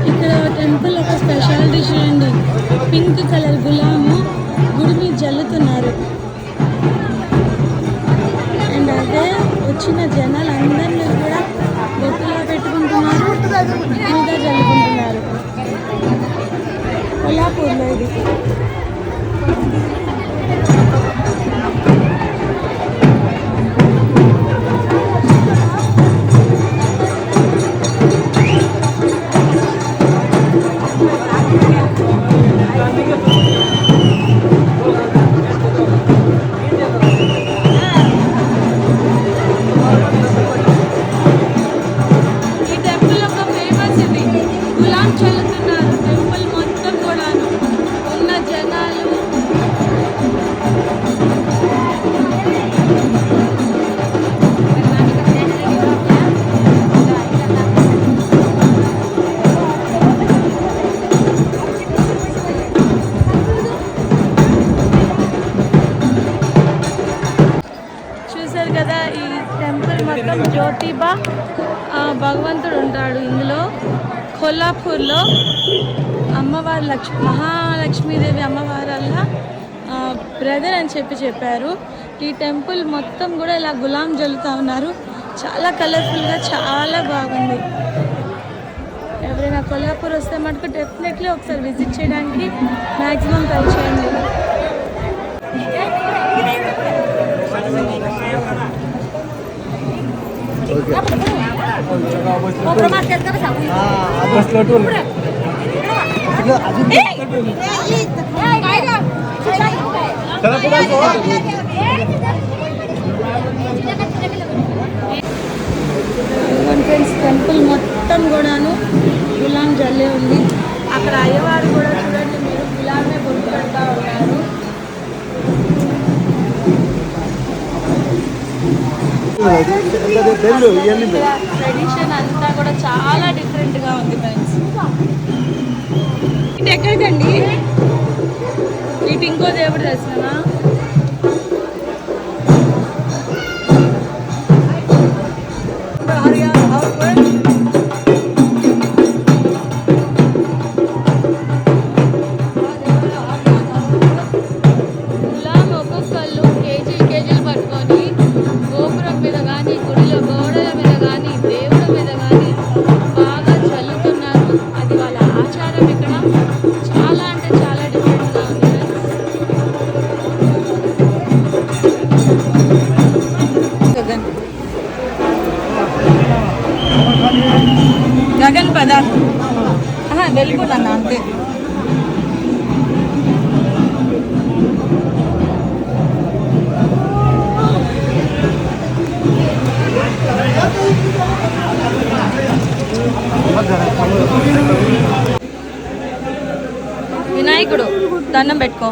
ఇక్కడ టెంపుల్ ఒక స్పెషాలిటీ చూడండి, పింక్ కలర్ గులాము గుడి మీద జల్లుతున్నారు. అండ్ అదే వచ్చిన జనాలందరినీ కూడా బొట్టులా పెట్టుకుంటున్నారు, మీద జల్లుకుంటున్నారు. కొల్లాపూర్లో ఇది. కదా ఈ టెంపుల్ మొత్తం జ్యోతిబా భగవంతుడు ఉంటాడు ఇందులో. కొల్లాపూర్లో అమ్మవారు మహాలక్ష్మీదేవి అమ్మవారల్లా బ్రదర్ అని చెప్పారు. ఈ టెంపుల్ మొత్తం కూడా ఇలా గులాం జల్లుతూ ఉన్నారు. చాలా కలర్ఫుల్గా చాలా బాగుంది. ఎవరైనా కొల్లాపూర్ వస్తే మటుకు డెఫినెట్లీ ఒకసారి విజిట్ చేయడానికి మ్యాక్సిమం ట్రై చేయండి. టెంపుల్ మొత్తం కూడాను గులాం జల్లే ఉంది. అక్కడ అయ్యవారు కూడా చూడండి మీరు గులామే బొట్టు పెడతా ఉన్నారు. ట్రెడిషన్ అంతా కూడా చాలా డిఫరెంట్ గా ఉంది ఫ్రెండ్స్. ఇది ఎక్కడికండి? ఇటు ఇంకో దేవుడు దర్శనమా? గగన్ పదా వెళ్ళిపోతాను అంతే. వినాయకుడు దండం పెట్టుకో.